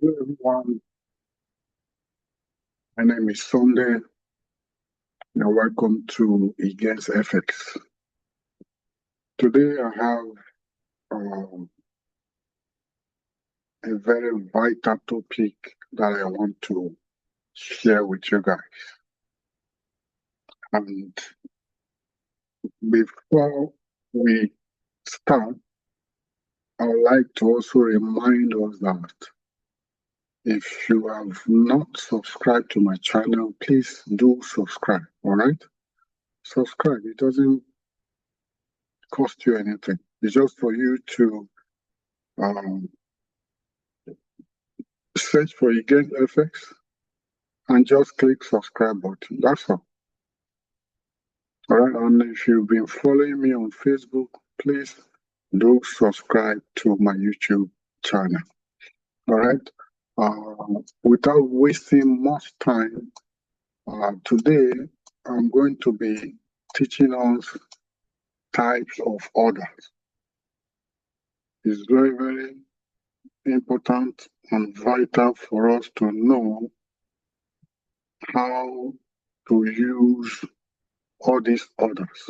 Hello everyone, my name is Sunday. You're welcome to Against FX. Today I have a very vital topic that I want to share with you guys. And before we start, I would like to also remind us that if you have not subscribed to my channel, please do subscribe, all right? Subscribe, it doesn't cost you anything. It's just for you to um, search for Against FX and just click subscribe button. That's all. All right. And if you've been following me on Facebook, please do subscribe to my YouTube channel. All right. Without wasting much time, today I'm going to be teaching us types of orders. It's very, very important and vital for us to know how to use all these orders.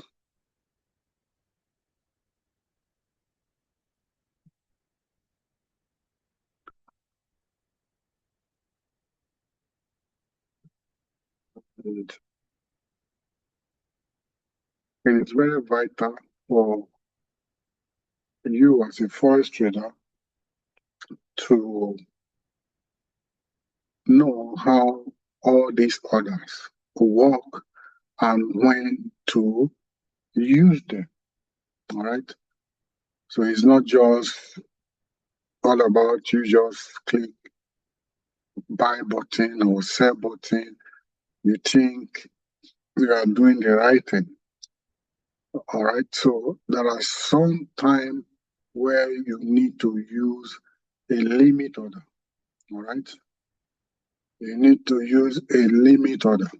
And it's very vital for you as a forex trader to know how all these orders work and when to use them. All right. So it's not just all about you just click buy button or sell button. You think you are doing the right thing. All right. So there are some time where you need to use a limit order. All right. You need to use a limit order.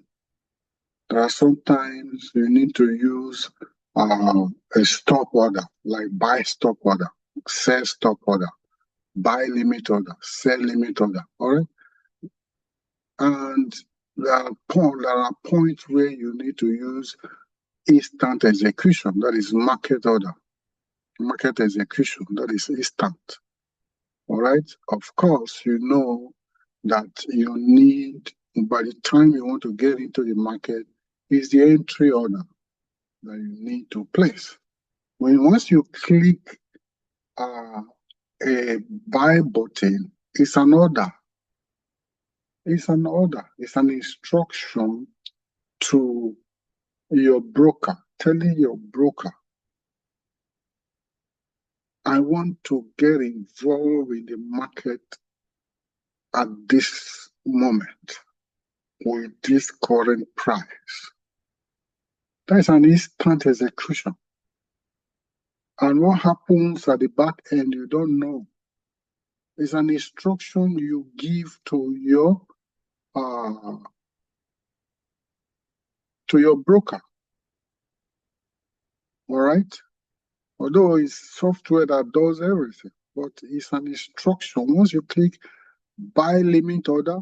There are sometimes you need to use a stop order, like buy stop order, sell stop order, buy limit order, sell limit order. All right. And there are points where you need to use instant execution, that is market order, market execution, that is instant. All right. Of course, you know that you need, by the time you want to get into the market, is the entry order that you need to place. Once you click a buy button, it's an order. It's an order. It's an instruction to your broker, telling your broker, I want to get involved in the market at this moment with this current price. That's an instant execution. And what happens at the back end, you don't know. It's an instruction you give to your broker. All right. Although it's software that does everything, but it's an instruction. Once you click buy limit order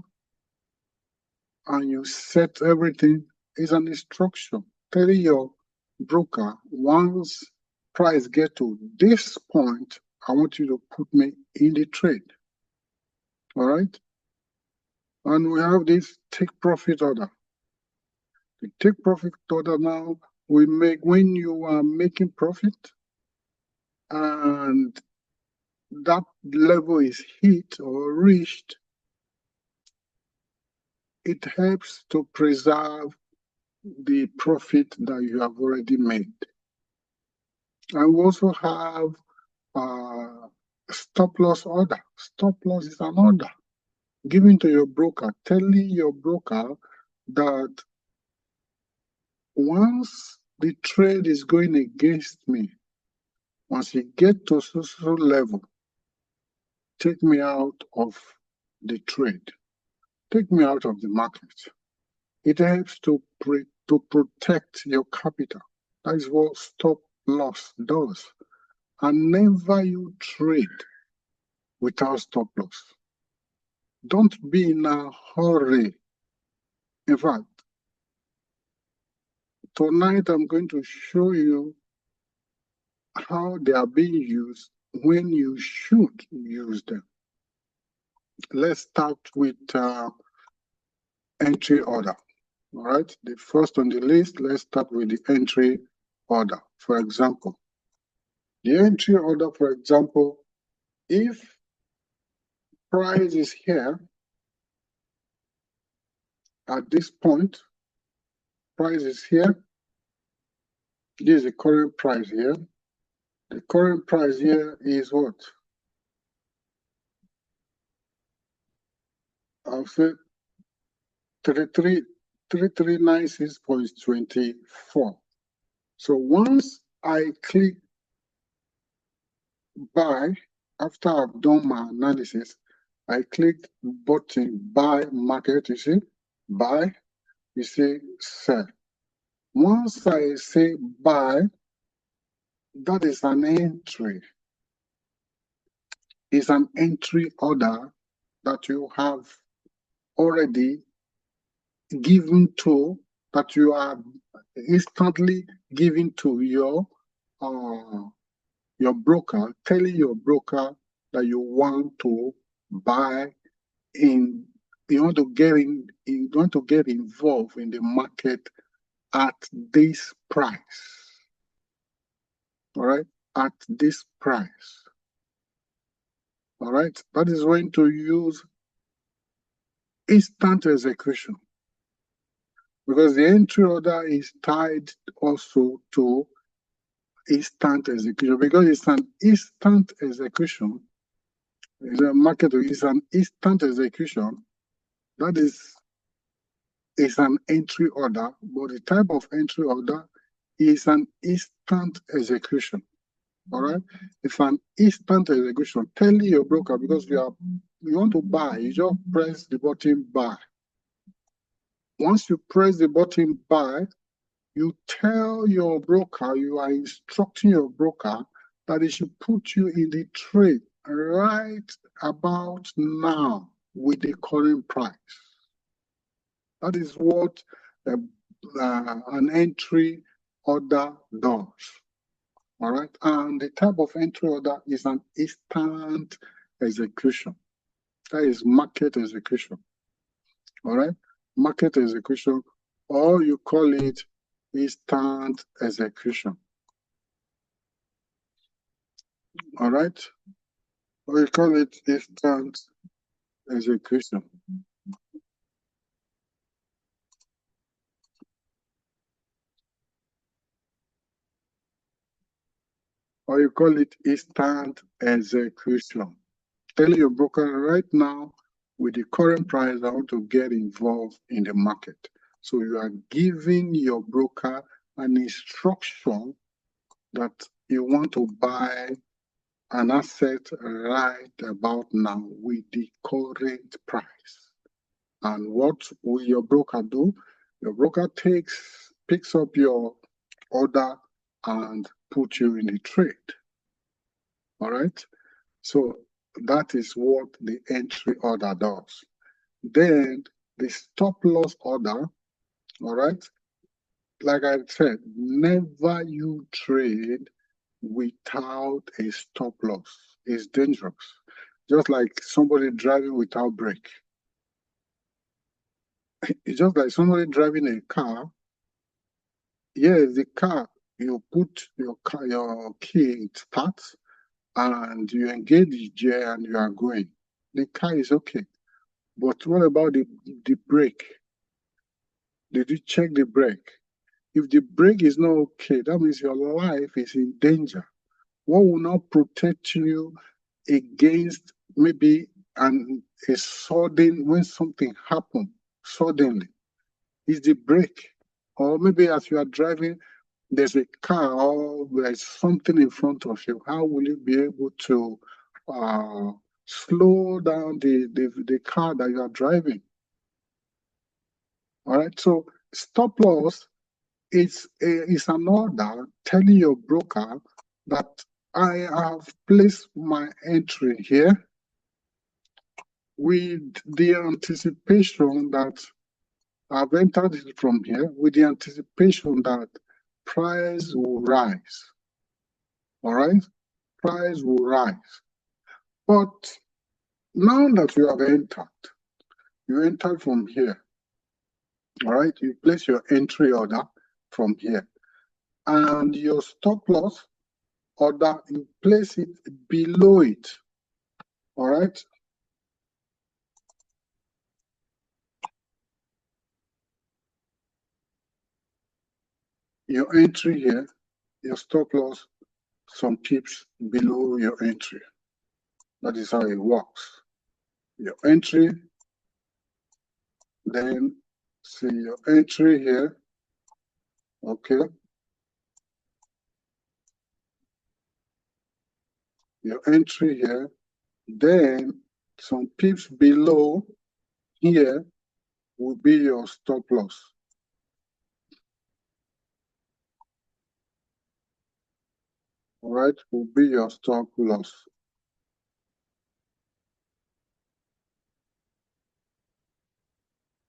and you set everything, it's an instruction telling your broker, once price get to this point, I want you to put me in the trade. All right. And we have this take profit order. The take profit order now we make when you are making profit and that level is hit or reached, it helps to preserve the profit that you have already made. And we also have stop loss order. Stop loss is an order given to your broker, telling your broker that once the trade is going against me, once you get to so level, take me out of the trade. Take me out of the market. It helps to protect your capital. That is what stop loss does. And never you trade without stop loss. don't be in a hurry. In fact, tonight I'm going to show you how they are being used when you should use them. Let's start with entry order. All right, the first on the list, let's start with the entry order. For example, the entry order, for example, if price is here at this point, price is here, this is the current price here. The current price here is what? I'll say 3396.24. So once I click buy, after I've done my analysis, I click button buy market, you see, buy, you see sell. Once I say buy, that is an entry. It's an entry order that you have already given to, that you are instantly giving to your broker, telling your broker that you want to buy in, you want to get involved in the market at this price. All right, at this price. All right, that is going to use instant execution, because the entry order is tied also to instant execution, because it's an instant execution. The market is an instant execution. That is an entry order, but the type of entry order is an instant execution. All right, it's an instant execution. Tell your broker, because you want to buy, you just press the button buy. Once you press the button buy, you tell your broker, you are instructing your broker that he should put you in the trade right about now with the current price. That is what an entry order does. All right, and the type of entry order is an instant execution. That is market execution. All right, market execution, or you call it instant execution. All right, or you call it instant execution. Or you call it instant execution. Tell your broker right now, with the current price, I want to get involved in the market. So you are giving your broker an instruction that you want to buy an asset right about now with the current price. And what will your broker do? Your broker picks up your order and put you in the trade. All right? So that is what the entry order does. Then the stop loss order, all right? Like I said, never you trade without a stop loss. It's dangerous. Just like somebody driving without brake. It's just like somebody driving a car. Yes, the car, you put your key in start and you engage the gear and you are going. The car is okay. But what about the brake? Did you check the brake? If the brake is not okay, that means your life is in danger. What will not protect you against maybe a sudden, when something happens suddenly, is the brake. Or maybe as you are driving, there's a car or there's something in front of you. How will you be able to slow down the car that you are driving? All right, so stop loss is an order telling your broker that I have placed my entry here with the anticipation that I've entered it from here, with the anticipation that price will rise. All right? Price will rise. But now that you have entered, you entered from here. All right? You place your entry order from here. And your stop loss order, you place it below it. All right? Your entry here, your stop loss, some pips below your entry. That is how it works. Your entry, then see your entry here. Okay. Your entry here, then some pips below here will be your stop loss. All right, will be your stop loss.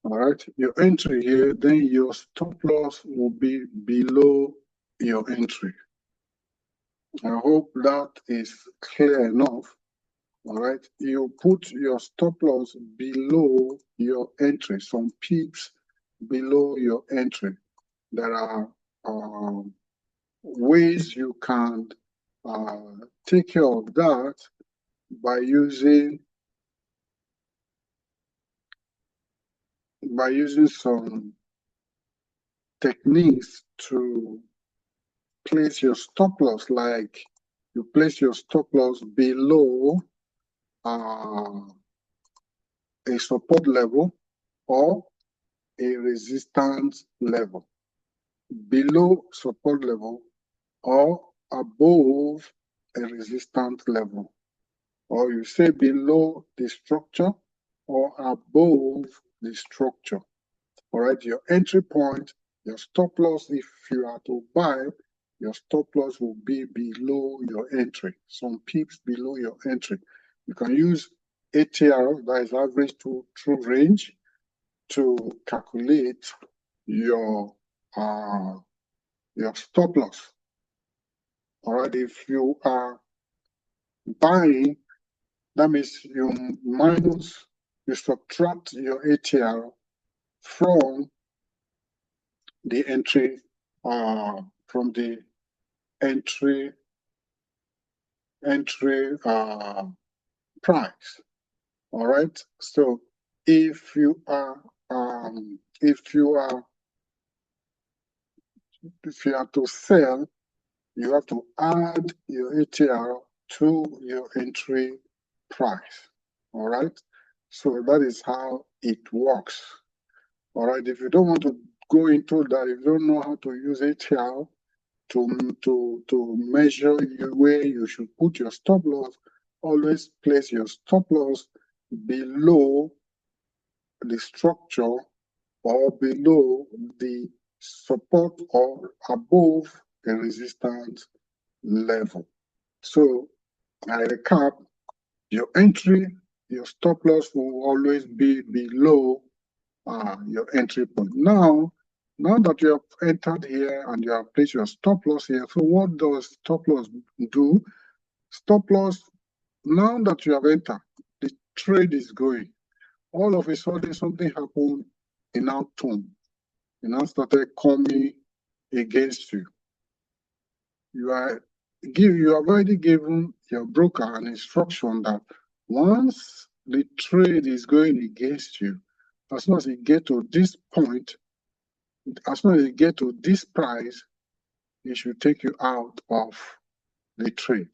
All right, your entry here, then your stop loss will be below your entry. I hope that is clear enough. All right, you put your stop loss below your entry, some pips below your entry. There are ways you can take care of that by using some techniques to place your stop loss, like you place your stop loss below a support level or a resistance level, below support level or above a resistance level, or you say below the structure or above the structure. All right, your entry point, your stop loss, if you are to buy, your stop loss will be below your entry, some pips below your entry. You can use ATR, that is average to true range, to calculate your stop loss. All right, if you are buying, that means you subtract your ATR from the entry, from the entry price. All right. So if you are to sell, you have to add your ATR to your entry price. All right. So that is how it works. All right. If you don't want to go into that, if you don't know how to use ATR to measure where you should put your stop loss, always place your stop loss below the structure or below the support or above the resistance level. So I recap, your entry, your stop loss will always be below your entry point. Now that you have entered here and you have placed your stop loss here, so what does stop loss do? Stop loss, now that you have entered, the trade is going. All of a sudden, something happened in our tone. It now started coming against you. You have already given your broker an instruction that once the trade is going against you, as soon as you get to this point, as soon as you get to this price, it should take you out of the trade.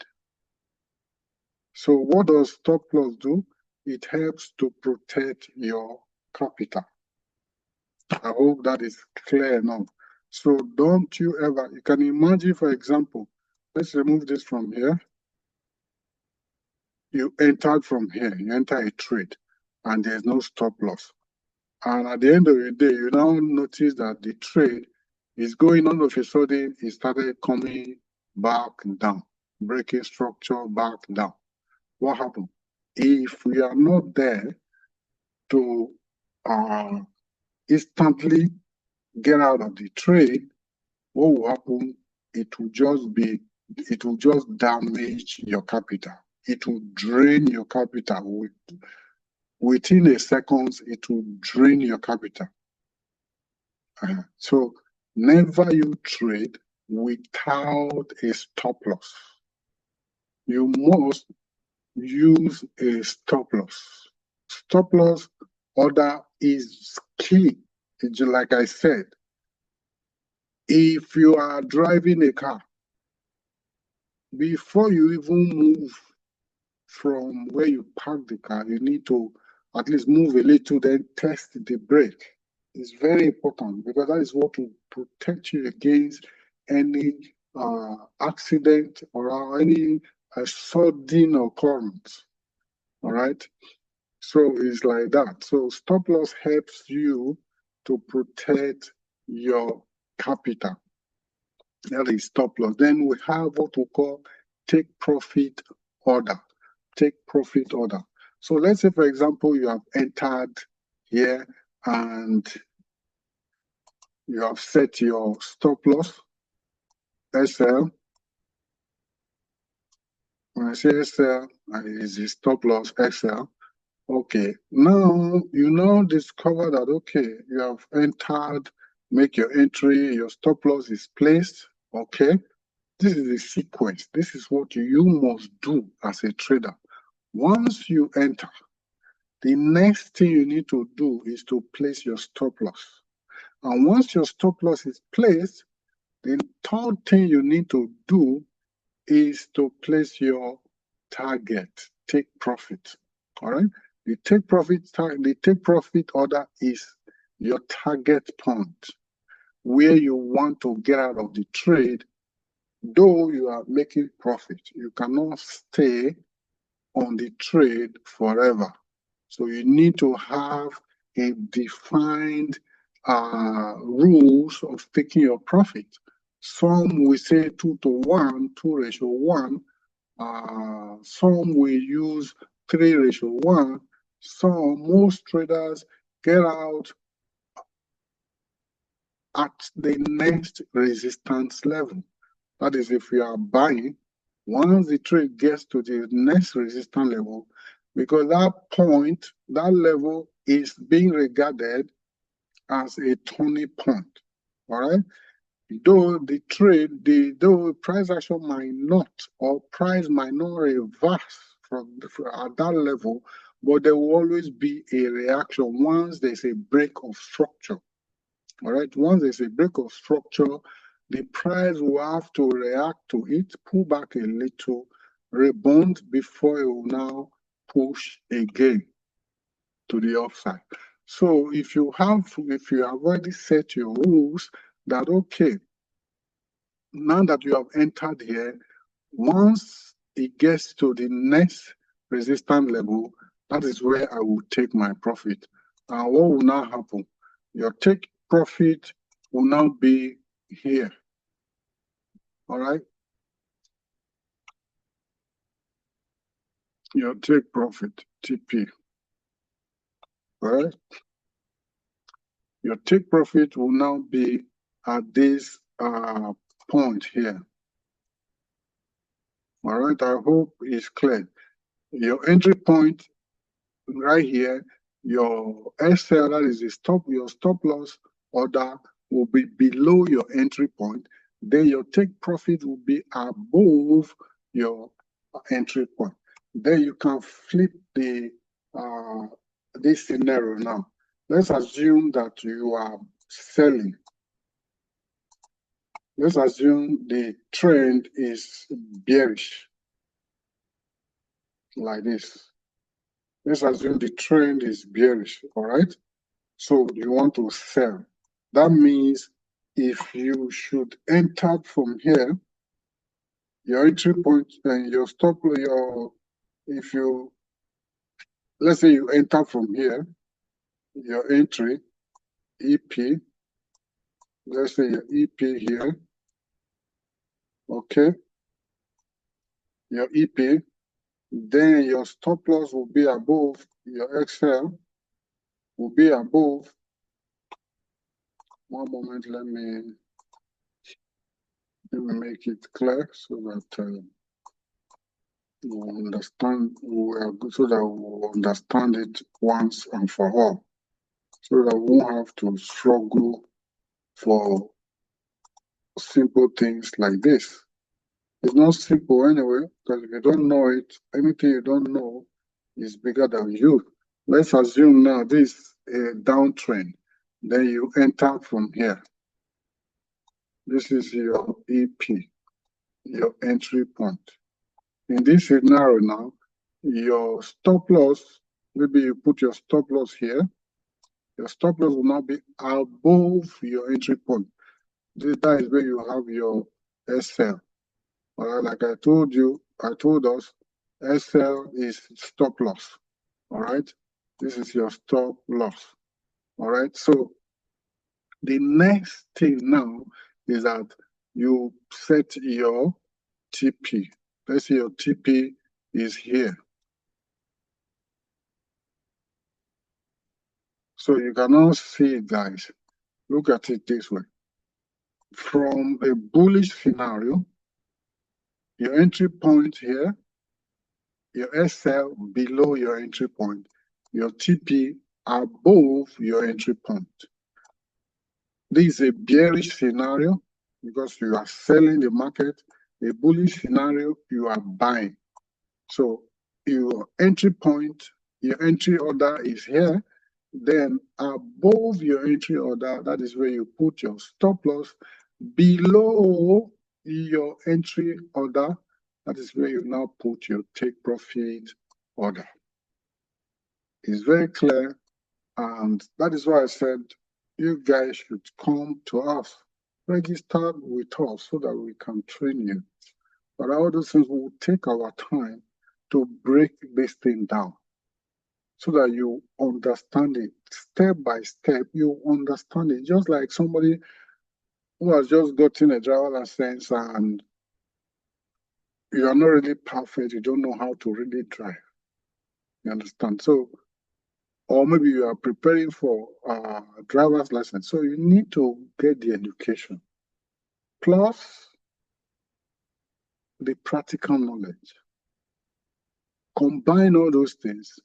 So what does stop loss do? It helps to protect your capital. I hope that is clear enough. So don't you ever, you can imagine, for example, let's remove this from here. You entered from here, you enter a trade, and there's no stop loss. And at the end of the day, you now notice that the trade is going, all of a sudden, it started coming back down, breaking structure back down. What happened? If we are not there, to instantly get out of the trade, what will happen? It will just damage your capital. It will drain your capital. Within a second, it will drain your capital. So never you trade without a stop loss. You must use a stop loss. Stop loss order is key. Like I said, if you are driving a car, before you even move from where you park the car, you need to at least move a little, then test the brake. It's very important because that is what will protect you against any accident or any sudden occurrence. All right. So it's like that. So stop loss helps you to protect your capital. That is stop loss. Then we have what we call take profit order. Take profit order. So let's say, for example, you have entered here and you have set your stop loss, SL. When I say SL, is the stop loss SL. Okay, now you now discover that, okay, you have entered, make your entry, your stop loss is placed. Okay, this is the sequence. This is what you must do as a trader. Once you enter, the next thing you need to do is to place your stop loss. And once your stop loss is placed, the third thing you need to do is to place your target, take profit. All right. The take profit order is your target point where you want to get out of the trade. Though you are making profit, you cannot stay on the trade forever. So you need to have a defined rules of taking your profit. Some will say 2:1, 2:1. Some will use 3:1. Most traders get out at the next resistance level. That is, if you are buying, once the trade gets to the next resistance level, because that point, that level is being regarded as a turning point. All right. Though the trade, though price action might not, or price might not reverse from at that level, but there will always be a reaction once there's a break of structure. All right. Once there's a break of structure, the price will have to react to it, pull back a little, rebound before it will now push again to the upside. So if you have already set your rules that, okay, now that you have entered here, once it gets to the next resistance level, that is where I will take my profit. And what will now happen? Your take profit will now be here. All right. Your take profit, TP. All right. Your take profit will now be at this point here. All right. I hope it's clear. Your entry point right here, your SL, that is your stop loss order, will be below your entry point. Then your take profit will be above your entry point. Then you can flip the this scenario now. Let's assume that you are selling. Let's assume the trend is bearish, like this. Let's assume the trend is bearish, all right? So you want to sell. That means if you should enter from here, your entry point and your stop, let's say you enter from here, your entry, EP, let's say your EP here, okay, your EP, then your stop loss will be above your XL, will be above. One moment, let me make it clear so that we understand. So that we understand it once and for all, so that we won't have to struggle for simple things like this. It's not simple anyway, because if you don't know it, anything you don't know is bigger than you. Let's assume now this is a downtrend. Then you enter from here. This is your EP, your entry point. In this scenario now, your stop loss, maybe you put your stop loss here. Your stop loss will now be above your entry point. That is where you have your SL. All right, like I told us, SL is stop loss. All right, this is your stop loss. All right, so the next thing now is that you set your TP. Let's say your TP is here. So you can now see it, guys. Look at it this way. From a bullish scenario, your entry point here, your SL below your entry point, your TP above your entry point. This is a bearish scenario because you are selling the market. A bullish scenario, you are buying. So your entry point, your entry order is here. Then above your entry order, that is where you put your stop loss. Below your entry order, that is where you now put your take profit order. It's very clear, and that is why I said you guys should come to us, register with us so that we can train you. But all those things will take our time to break this thing down so that you understand it step by step. You understand it just like somebody who has just gotten a driver license and you are not really perfect. You don't know how to really drive. You understand? So, or maybe you are preparing for a driver's license. So you need to get the education plus the practical knowledge. Combine all those things,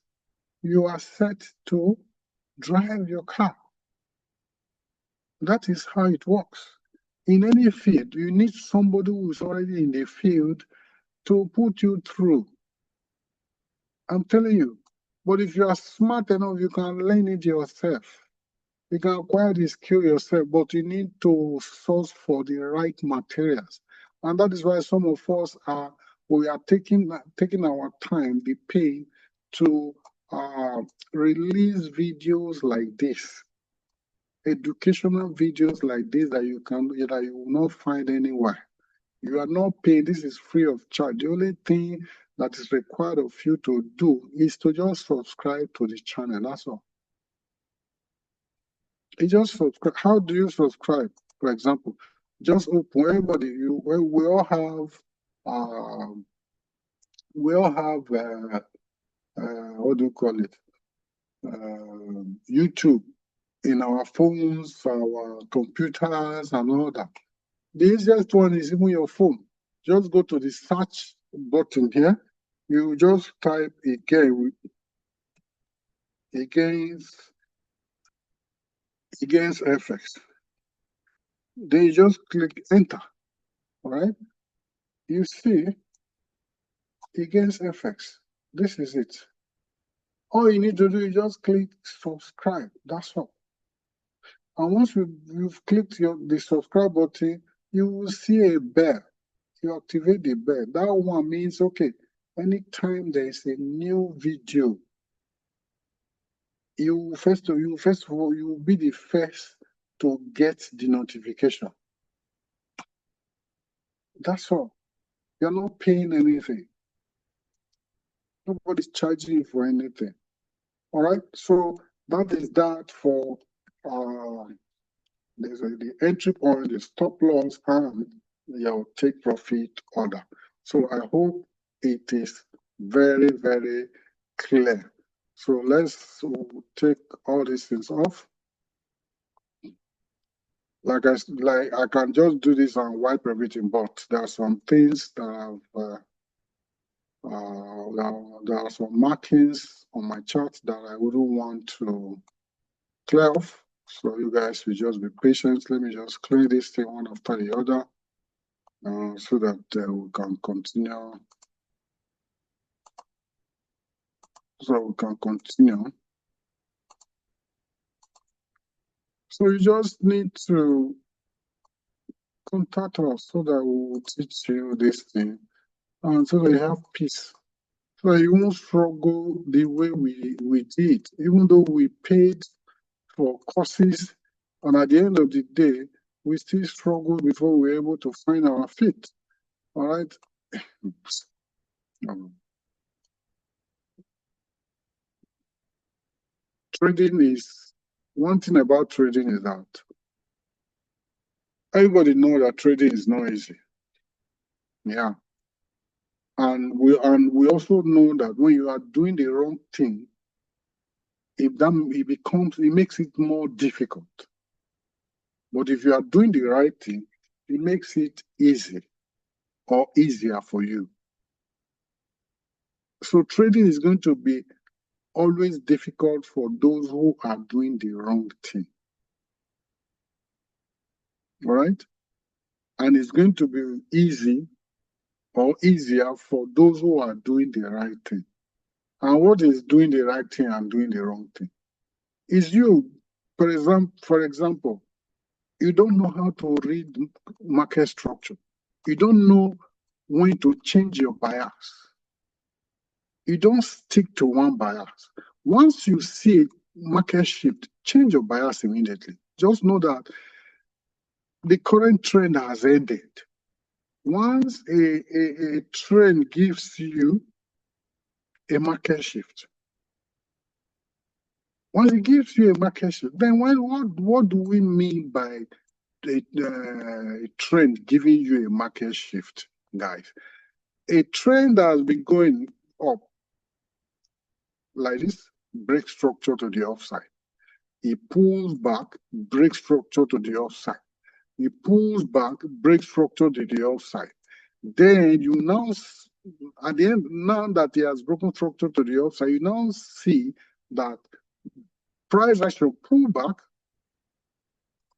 you are set to drive your car. That is how it works. In any field, you need somebody who is already in the field to put you through. I'm telling you. But if you are smart enough, you can learn it yourself. You can acquire the skill yourself, but you need to source for the right materials. And that is why some of us we are taking our time, the pain to release videos like this, educational videos like this that you will not find anywhere. You are not paying. This is free of charge. The only thing that is required of you to do is to just subscribe to the channel. That's all. You just subscribe. How do you subscribe? For example, just open everybody. We all have what do you call it? YouTube in our phones, our computers, and all that. The easiest one is even your phone. Just go to the search button here. You just type against FX. Then you just click enter. All right. You see against FX. This is it. All you need to do is just click subscribe. That's all. And once you've clicked the subscribe button, you will see a bell. You activate the bell. That one means, okay, anytime there is a new video, first of all, you will be the first to get the notification. That's all. You're not paying anything. Nobody's charging you for anything. All right. So that is that for there's the entry point, the stop loss, and your take profit order. So I hope it is very, very clear. So let's take all these things off. Like I can just do this and wipe everything, but there are some things that have there are some markings on my chart that I wouldn't want to clear off. So you guys will just be patient. Let me just clear this thing one after the other, so that we can continue. So we can continue. So you just need to contact us so that we will teach you this thing, and so that you have peace. So you won't struggle the way we did, even though we paid for courses, and at the end of the day, we still struggle before we're able to find our feet. All right. Trading is one thing about trading is that everybody knows that trading is not easy. Yeah. And we also know that when you are doing the wrong thing, it makes it more difficult. But if you are doing the right thing, it makes it easy or easier for you. So trading is going to be always difficult for those who are doing the wrong thing. All right? And it's going to be easy or easier for those who are doing the right thing. And what is doing the right thing and doing the wrong thing? Is you, for example, you don't know how to read market structure. You don't know when to change your bias. You don't stick to one bias. Once you see market shift, change your bias immediately. Just know that the current trend has ended. Once a trend gives you a market shift, once it gives you a market shift, then what do we mean by a trend giving you a market shift, guys? A trend that has been going up like this, breaks structure to the upside. It pulls back, breaks structure to the upside. It pulls back, breaks structure to the upside. Then you now, at the end, now that it has broken structure to the upside, you now see that price action pull back.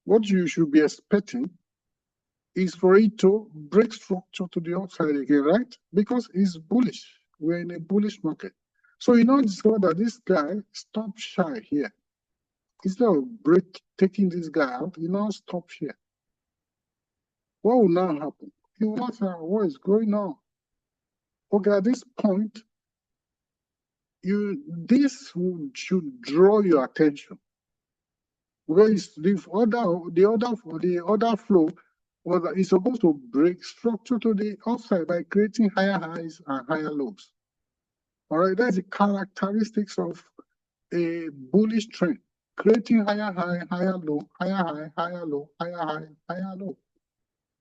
What you should be expecting is for it to break structure to the upside again, right? Because it's bullish. We're in a bullish market. So you now discover that this guy stopped shy here. Instead of taking this guy out, you now stop here. What will now happen? You will not say, what is going on? Okay, at this point, this should draw your attention. Because the other flow is supposed to break structure to the upside by creating higher highs and higher lows. All right, that's the characteristics of a bullish trend. Creating higher high, higher low, higher high, higher low, higher high, higher low,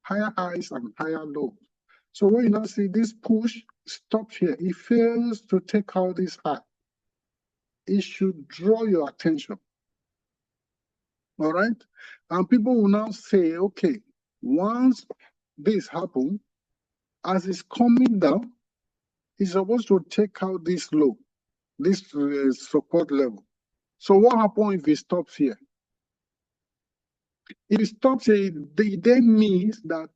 higher highs and higher lows. So when you now see this push stop here, it fails to take out this high. It should draw your attention. All right? And people will now say, okay, once this happens, as it's coming down, it's supposed to take out this low, this support level. So what happens if it stops here? If it stops here, it then means that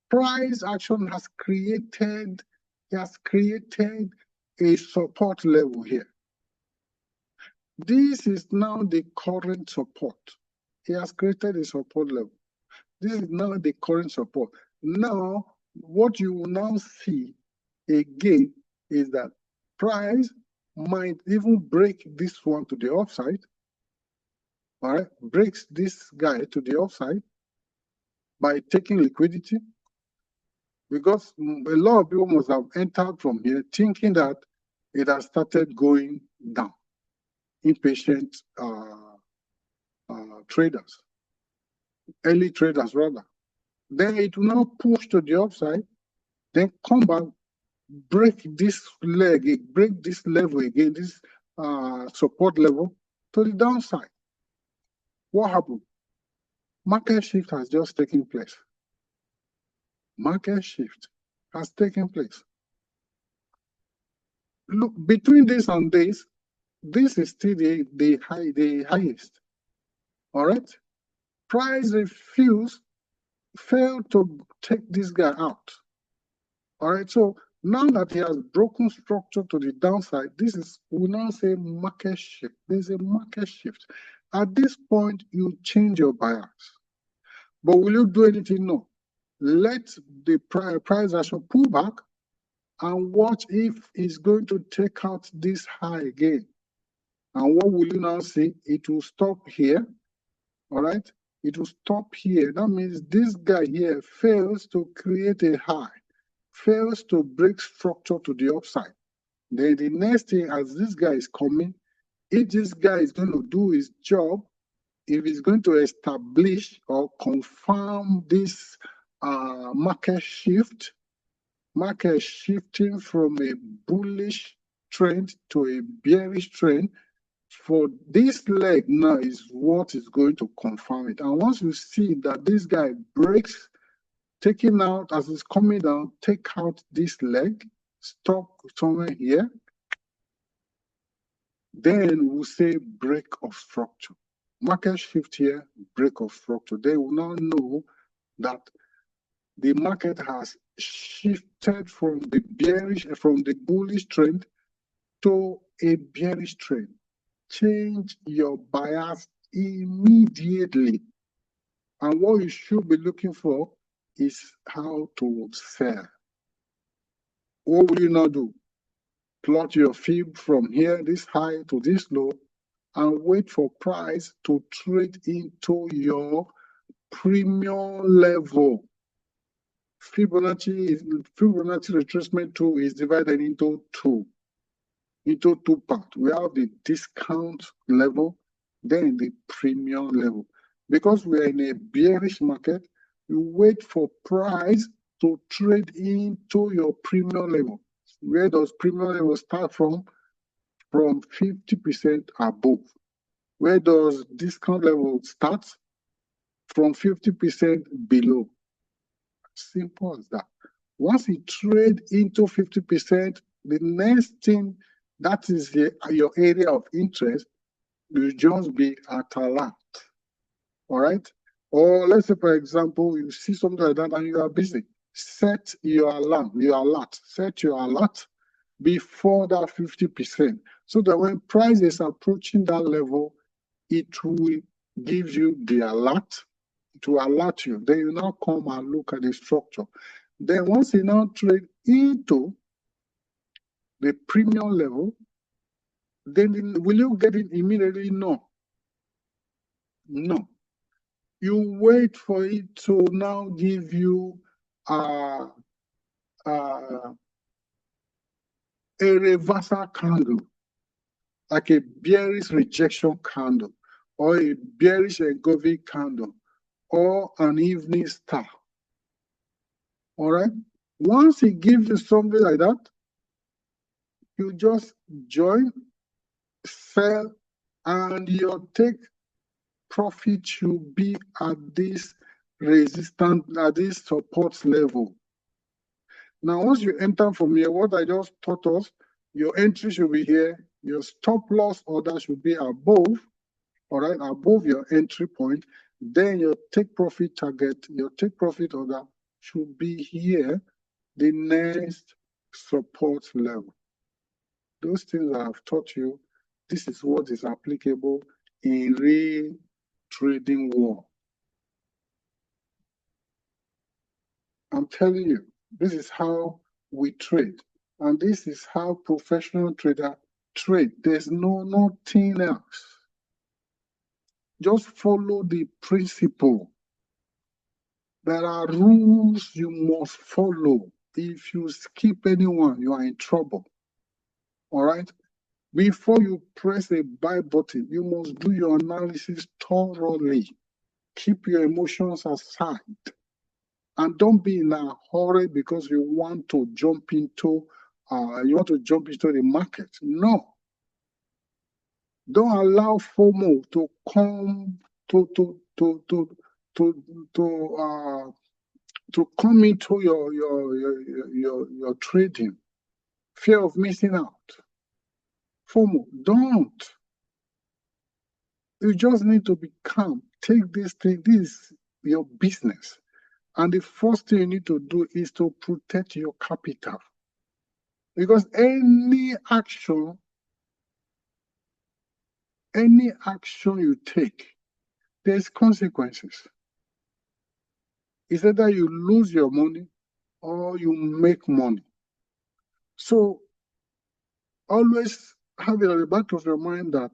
price action has created a support level here. This is now the current support. It has created a support level. This is now the current support. Now, what you will now see again is that price might even break this one to the upside. All right, breaks this guy to the upside by taking liquidity, because a lot of people must have entered from here thinking that it has started going down. Impatient traders, early traders rather. Then it will now push to the upside, then come back, break this leg, break this level again, this support level to the downside. What happened? Market shift has just taken place. Market shift has taken place. Look, between this and this is still the highest. All right? Price failed to take this guy out. All right, so now that he has broken structure to the downside, we now say market shift. There's a market shift. At this point, you change your bias. But will you do anything? No. Let the price action pull back and watch if it's going to take out this high again. And what will you now see? It will stop here. All right? It will stop here. That means this guy here fails to create a high, fails to break structure to the upside. Then the next thing, as this guy is coming, if this guy is going to do his job, if he's going to establish or confirm this market shifting from a bullish trend to a bearish trend, for this leg now is what is going to confirm it. And once you see that this guy breaks, taking out as it's coming down, take out this leg, stop somewhere here, then we'll say break of structure. Market shift here, break of structure. They will now know that the market has shifted from the bullish trend to a bearish trend. Change your bias immediately. And what you should be looking for is how to sell. What will you now do? Plot your fib from here, this high to this low, and wait for price to trade into your premium level. Fibonacci retracement tool is divided into two parts. We have the discount level, then the premium level. Because we are in a bearish market, you wait for price to trade into your premium level. Where does premium level start from? From 50% above. Where does discount level start? From 50% below. Simple as that. Once you trade into 50%, the next thing that is your area of interest, you just be at alert. All right? Or let's say, for example, you see something like that and you are busy. Set your alarm, set your alert before that 50%. So that when price is approaching that level, it will give you the alert, to alert you. Then you now come and look at the structure. Then once you now trade into the premium level, then will you get it immediately? No. No. You wait for it to now give you a reversal candle, like a bearish rejection candle, or a bearish engulfing candle, or an evening star. All right? Once it gives you something like that, you just join, sell, and your take profit should be at this resistance, at this support level. Now, once you enter from here, what I just taught us, your entry should be here, your stop loss order should be above, all right, above your entry point. Then your take profit target, your take profit order should be here, the next support level. Those things I have taught you, this is what is applicable in real trading world. I'm telling you, this is how we trade. And this is how professional traders trade. There's nothing else. Just follow the principle. There are rules you must follow. If you skip anyone, you are in trouble. All right? Before you press a buy button, you must do your analysis thoroughly. Keep your emotions aside. And don't be in a hurry because you want to jump into the market. No. Don't allow FOMO to come to come into your trading. Fear of missing out. FOMO, don't. You just need to be calm. Take this thing, this is your business. And the first thing you need to do is to protect your capital. Because any action you take, there's consequences. It's either you lose your money or you make money. So always have it at the back of your mind that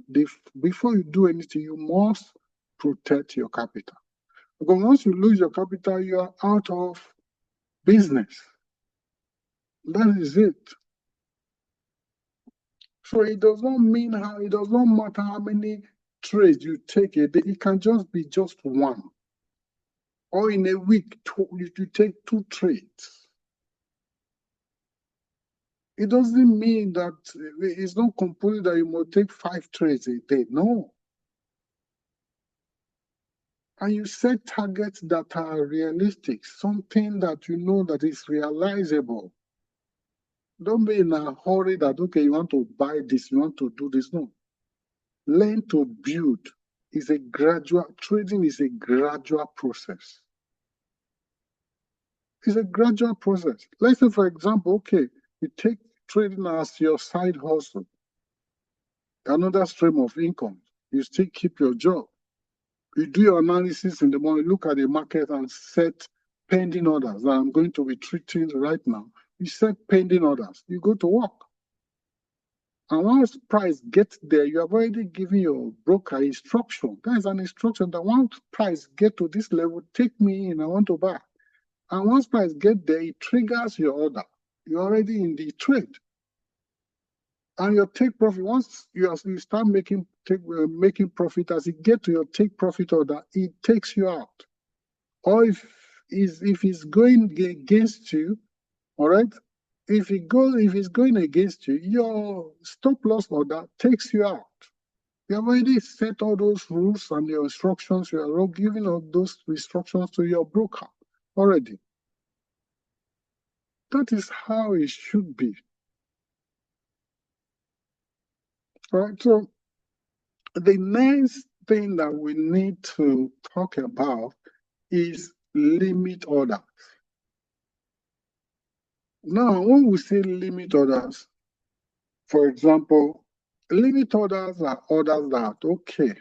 before you do anything, you must protect your capital. Because once you lose your capital, you are out of business. That is it. So it does not matter how many trades you take a day. It can just be just one. Or in a week, you take 2 trades. It doesn't mean that it's not compulsory that you must take 5 trades a day. No. And you set targets that are realistic, something that you know that is realizable. Don't be in a hurry that, okay, you want to buy this, you want to do this. No. Learn to build. Trading is a gradual process. It's a gradual process. Let's say, for example, okay, you take trading as your side hustle, another stream of income. You still keep your job. You do your analysis in the morning, look at the market and set pending orders that I'm going to be treating right now. You set pending orders. You go to work. And once price gets there, you have already given your broker instruction. That is an instruction that once price get to this level, take me in, I want to buy. And once price get there, it triggers your order. You're already in the trade. And your take profit, once you start making profit, as it get to your take profit order, it takes you out. Or if it's going against you, all right, if it's going against you, your stop loss order takes you out. You have already set all those rules and your instructions. You are giving all those instructions to your broker already. That is how it should be. Right? So the next thing that we need to talk about is limit orders. Now, when we say limit orders, for example, limit orders are orders that, okay,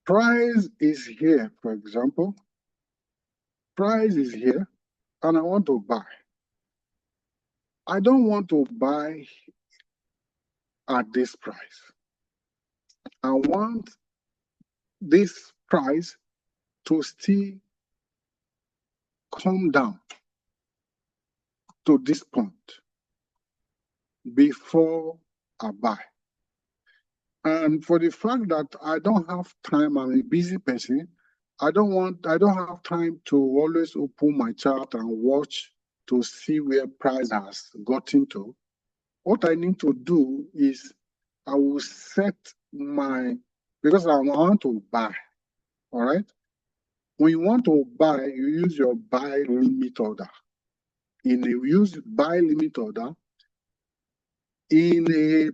price is here, for example, price is here, and I want to buy. I don't want to buy at this price. I want this price to still come down to this point before I buy. And for the fact that I don't have time, I'm a busy person, I don't have time to always open my chart and watch to see where price has gotten to. What I need to do is I will set because I want to buy, all right? When you want to buy, you use your buy limit order. You use buy limit order in a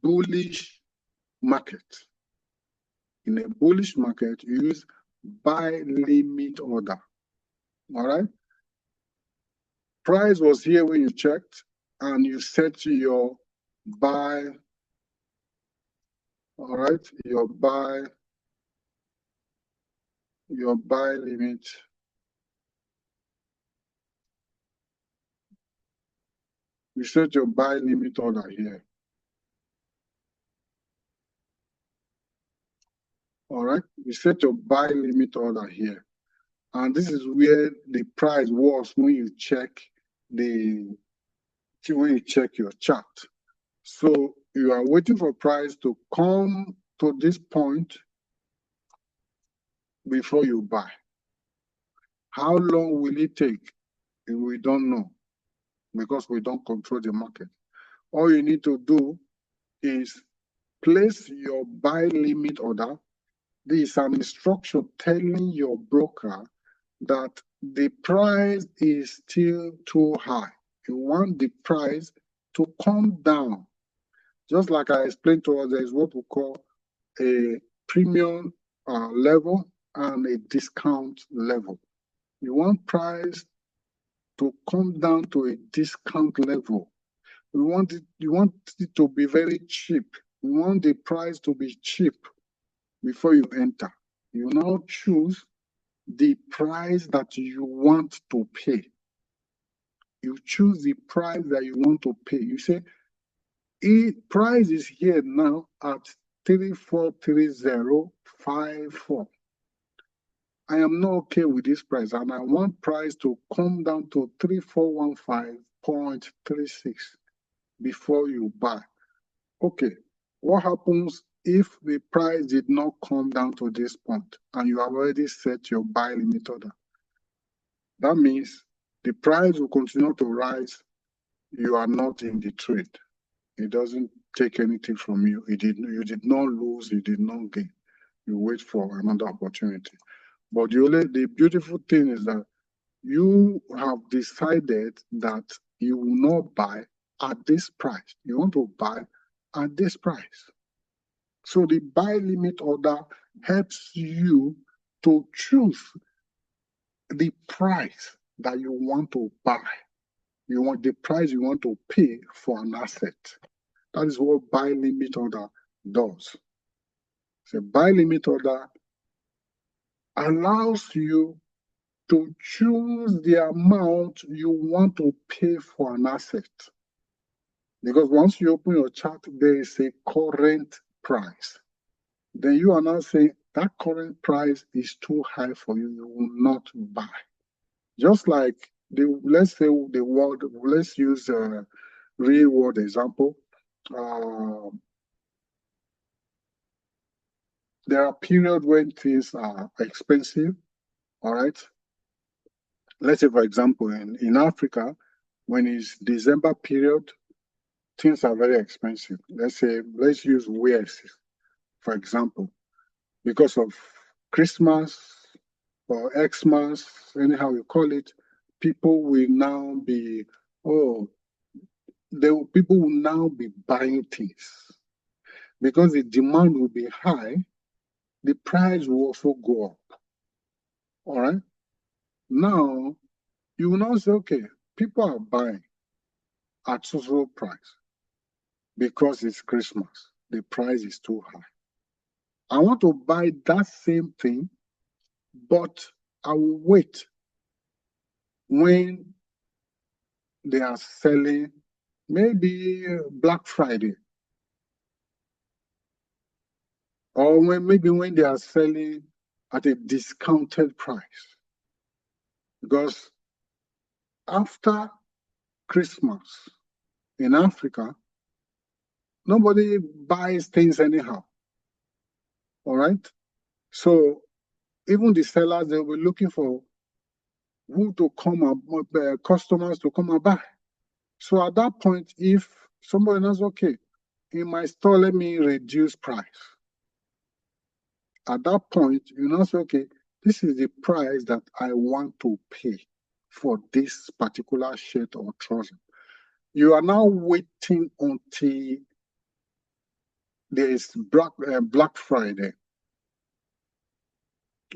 bullish market. In a bullish market, you use buy limit order. All right? Price was here when you checked, and you set your buy, all right? Your buy limit. You set your buy limit order here. All right? You set your buy limit order here. And this is where the price was when you check your chart. So you are waiting for price to come to this point before you buy. How long will it take? We don't know, because we don't control the market. All you need to do is place your buy limit order. This is an instruction telling your broker that the price is still too high. You want the price to come down. Just like I explained to us, there is what we call a premium level and a discount level. You want price to come down to a discount level. You want it to be very cheap. You want the price to be cheap before you enter. You now choose the price that you want to pay. You choose the price that you want to pay. You say, price is here now at 343054. I am not okay with this price, and I want price to come down to 3415.36 before you buy. Okay, what happens if the price did not come down to this point and you have already set your buy limit order? That means the price will continue to rise. You are not in the trade. It doesn't take anything from you. You did not lose, you did not gain. You wait for another opportunity. But the beautiful thing is that you have decided that you will not buy at this price. You want to buy at this price. So the buy limit order helps you to choose the price that you want to buy. You want the price you want to pay for an asset. That is what buy limit order does. So buy limit order allows you to choose the amount you want to pay for an asset. Because once you open your chart, there is a current price. Then you are now saying that current price is too high for you, you will not buy. Just like let's use a real world example. There are periods when things are expensive, all right? Let's say, for example, in Africa, when it's December period, things are very expensive. Let's use wares, for example, because of Christmas or Xmas, anyhow you call it, people will now be, people will now be buying things. Because the demand will be high, the price will also go up. All right? Now, you will now say, okay, people are buying at so price because it's Christmas. The price is too high. I want to buy that same thing, but I will wait when they are selling, maybe Black Friday, or maybe when they are selling at a discounted price. Because after Christmas in Africa, nobody buys things anyhow. All right? So even the sellers, they were looking for who to come and customers to come and buy. So at that point, if somebody knows, okay, in my store, let me reduce price. At that point, you know, say, okay, this is the price that I want to pay for this particular shirt or trouser. You are now waiting until there is Black Friday.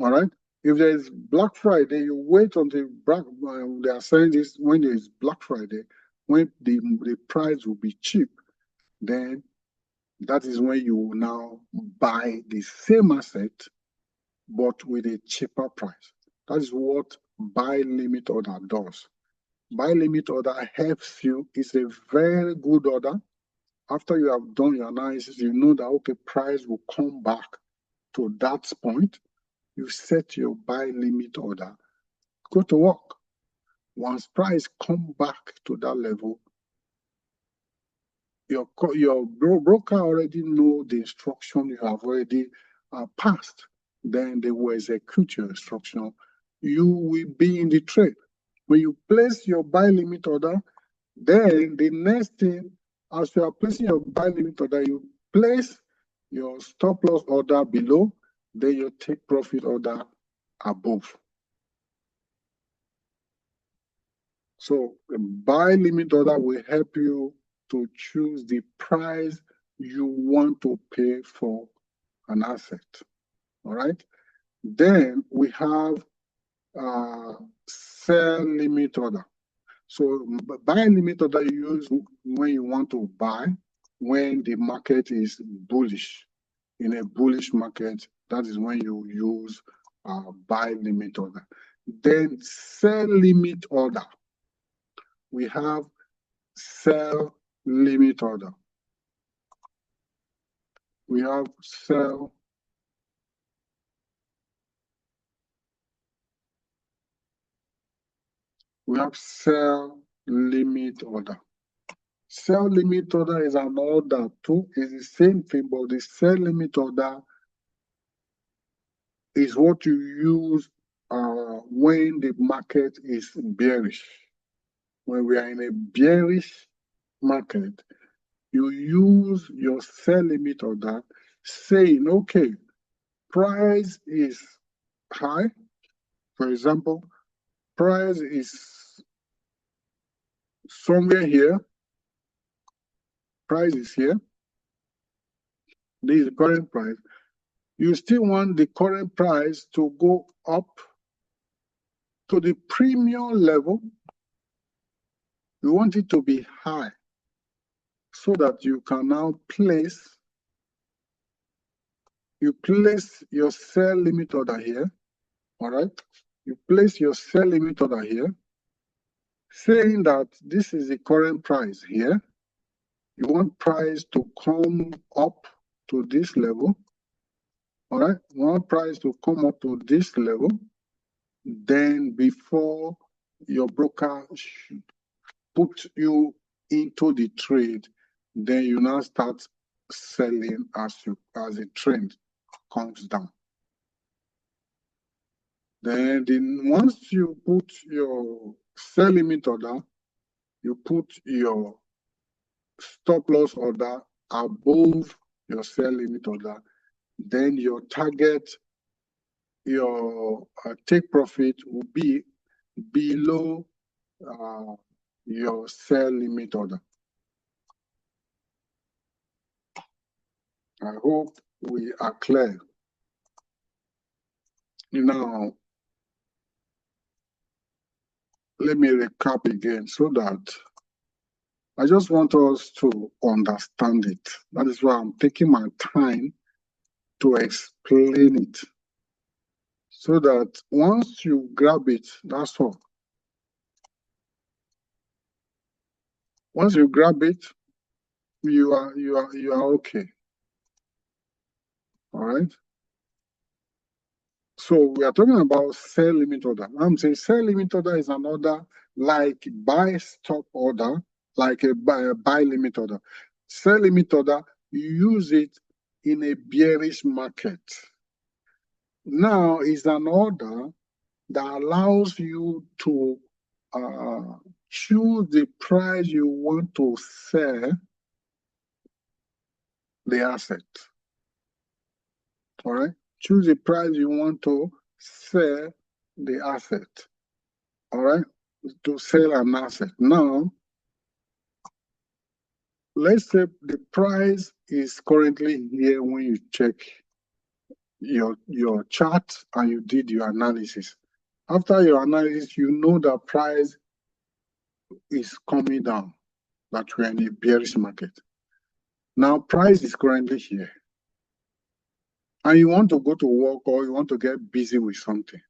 All right? If there is Black Friday, you wait until they are saying this when there is Black Friday, when the price will be cheap, then that is when you will now buy the same asset, but with a cheaper price. That is what buy limit order does. Buy limit order helps you. It's a very good order. After you have done your analysis, you know that, okay, price will come back to that point. You set your buy limit order, go to work. Once price come back to that level, your broker already know the instruction you have already passed. Then they will execute your instruction. You will be in the trade. When you place your buy limit order, then the next thing, as you are placing your buy limit order, you place your stop loss order below, then your take profit order above. So a buy limit order will help you to choose the price you want to pay for an asset. All right. Then we have sell limit order. So buy limit order you use when you want to buy, when the market is bullish. In a bullish market, that is when you use buy limit order. Then sell limit order. We have sell limit order. We have sell limit order. Sell limit order is an order too. It's the same thing, but the sell limit order is what you use when the market is bearish. When we are in a bearish market, you use your sell limit order saying, okay, price is high. For example, price is somewhere here. Price is here. This is the current price. You still want the current price to go up to the premium level. You want it to be high so that you can now place your sell limit order here. All right. You place your sell limit order here, saying that this is the current price here. You want price to come up to this level. All right. You want price to come up to this level. Then before your broker should put you into the trade, then you now start selling as the trend comes down. Then once you put your sell limit order, you put your stop loss order above your sell limit order, then your target, your take profit will be below your sell limit order. I hope we are clear. Now, let me recap again so that I just want us to understand it. That is why I'm taking my time to explain it. So that once you grab it, that's all. Once you grab it, you are okay. All right. So we are talking about sell limit order. I'm saying sell limit order is an order like buy stop order, like a buy limit order. Sell limit order, you use it in a bearish market. Now is an order that allows you to choose the price you want to sell the asset. All right. Choose the price you want to sell the asset. All right. To sell an asset. Now, let's say the price is currently here when you check your chart and you did your analysis. After your analysis, you know the price is coming down, that we're in a bearish market. Now, price is currently here. And you want to go to work or you want to get busy with something.